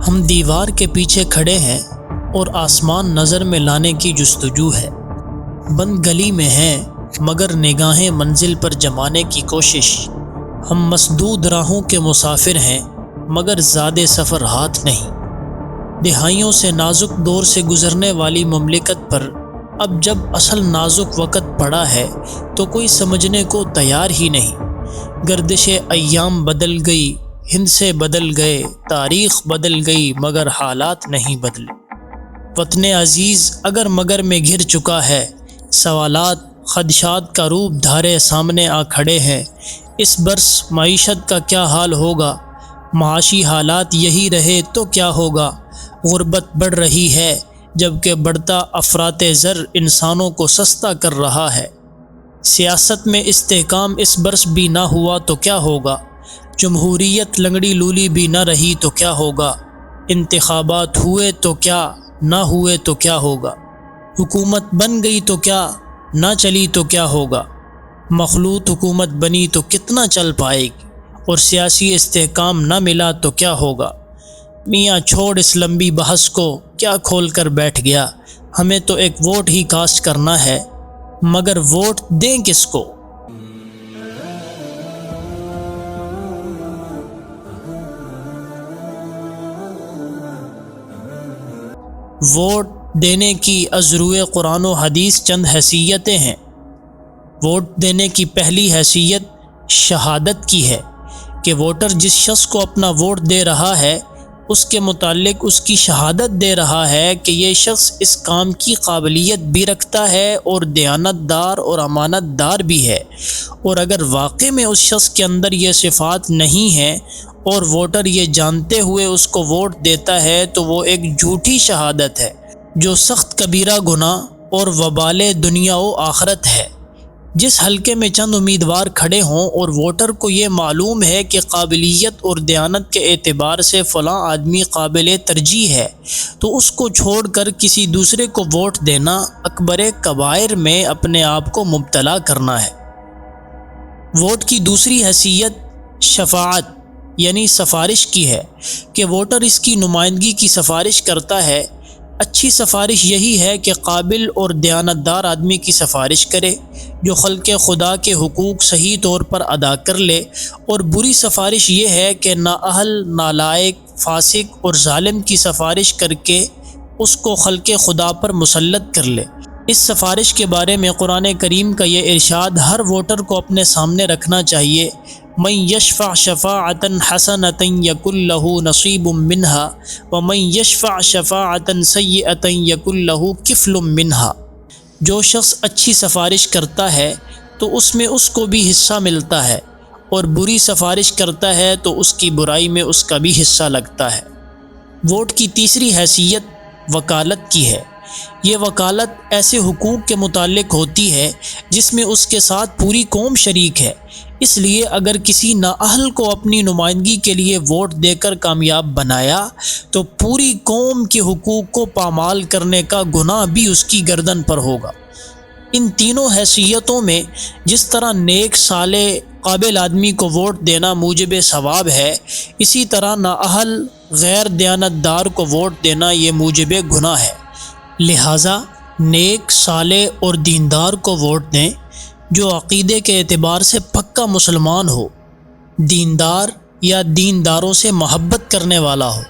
ہم دیوار کے پیچھے کھڑے ہیں اور آسمان نظر میں لانے کی جستجو ہے۔ بند گلی میں ہیں مگر نگاہیں منزل پر جمانے کی کوشش۔ ہم مسدود راہوں کے مسافر ہیں مگر زاد سفر ہاتھ نہیں۔ دہائیوں سے نازک دور سے گزرنے والی مملکت پر اب جب اصل نازک وقت پڑا ہے تو کوئی سمجھنے کو تیار ہی نہیں۔ گردش ایام بدل گئی، ہند سے بدل گئے، تاریخ بدل گئی مگر حالات نہیں بدلے۔ وطن عزیز اگر مگر میں گھر چکا ہے، سوالات خدشات کا روپ دھارے سامنے آ کھڑے ہیں۔ اس برس معیشت کا کیا حال ہوگا؟ معاشی حالات یہی رہے تو کیا ہوگا؟ غربت بڑھ رہی ہے جبکہ بڑھتا افراط زر انسانوں کو سستا کر رہا ہے۔ سیاست میں استحکام اس برس بھی نہ ہوا تو کیا ہوگا؟ جمہوریت لنگڑی لولی بھی نہ رہی تو کیا ہوگا؟ انتخابات ہوئے تو کیا، نہ ہوئے تو کیا ہوگا؟ حکومت بن گئی تو کیا، نہ چلی تو کیا ہوگا؟ مخلوط حکومت بنی تو کتنا چل پائے گی؟ اور سیاسی استحکام نہ ملا تو کیا ہوگا؟ میاں چھوڑ اس لمبی بحث کو، کیا کھول کر بیٹھ گیا؟ ہمیں تو ایک ووٹ ہی کاسٹ کرنا ہے، مگر ووٹ دیں کس کو؟ ووٹ دینے کی از روئے قرآن و حدیث چند حیثیتیں ہیں۔ ووٹ دینے کی پہلی حیثیت شہادت کی ہے کہ ووٹر جس شخص کو اپنا ووٹ دے رہا ہے اس کے متعلق اس کی شہادت دے رہا ہے کہ یہ شخص اس کام کی قابلیت بھی رکھتا ہے اور دیانت دار اور امانت دار بھی ہے۔ اور اگر واقع میں اس شخص کے اندر یہ صفات نہیں ہیں اور ووٹر یہ جانتے ہوئے اس کو ووٹ دیتا ہے تو وہ ایک جھوٹی شہادت ہے جو سخت کبیرہ گناہ اور وبال دنیا و آخرت ہے۔ جس حلقے میں چند امیدوار کھڑے ہوں اور ووٹر کو یہ معلوم ہے کہ قابلیت اور دیانت کے اعتبار سے فلاں آدمی قابل ترجیح ہے تو اس کو چھوڑ کر کسی دوسرے کو ووٹ دینا اکبر کبائر میں اپنے آپ کو مبتلا کرنا ہے۔ ووٹ کی دوسری حیثیت شفاعت یعنی سفارش کی ہے کہ ووٹر اس کی نمائندگی کی سفارش کرتا ہے۔ اچھی سفارش یہی ہے کہ قابل اور دیانتدار آدمی کی سفارش کرے جو خلق خدا کے حقوق صحیح طور پر ادا کر لے، اور بری سفارش یہ ہے کہ نااہل، نالائق، فاسق اور ظالم کی سفارش کر کے اس کو خلق خدا پر مسلط کر لے۔ اس سفارش کے بارے میں قرآن کریم کا یہ ارشاد ہر ووٹر کو اپنے سامنے رکھنا چاہیے: من یشفع شفاعۃ حسنۃ یکن لہ نصیب منہا ومن یشفع شفاعۃ سیئۃ یکن لہ کفل منہا۔ جو شخص اچھی سفارش کرتا ہے تو اس میں اس کو بھی حصہ ملتا ہے، اور بری سفارش کرتا ہے تو اس کی برائی میں اس کا بھی حصہ لگتا ہے۔ ووٹ کی تیسری حیثیت وکالت کی ہے۔ یہ وکالت ایسے حقوق کے متعلق ہوتی ہے جس میں اس کے ساتھ پوری قوم شریک ہے۔ اس لیے اگر کسی نااہل کو اپنی نمائندگی کے لیے ووٹ دے کر کامیاب بنایا تو پوری قوم کے حقوق کو پامال کرنے کا گناہ بھی اس کی گردن پر ہوگا۔ ان تینوں حیثیتوں میں جس طرح نیک صالح قابل آدمی کو ووٹ دینا موجب ثواب ہے، اسی طرح نااہل غیر دیانتدار کو ووٹ دینا یہ موجب گناہ ہے۔ لہٰذا نیک صالح اور دیندار کو ووٹ دیں جو عقیدے کے اعتبار سے پکا مسلمان ہو، دیندار یا دینداروں سے محبت کرنے والا ہو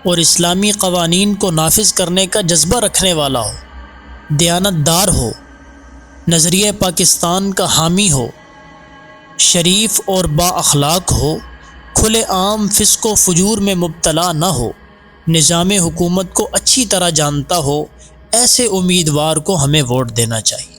اور اسلامی قوانین کو نافذ کرنے کا جذبہ رکھنے والا ہو، دیانتدار ہو، نظریہ پاکستان کا حامی ہو، شریف اور با اخلاق ہو، کھلے عام فسق و فجور میں مبتلا نہ ہو، نظام حکومت کو اچھی طرح جانتا ہو، ایسے امیدوار کو ہمیں ووٹ دینا چاہیے۔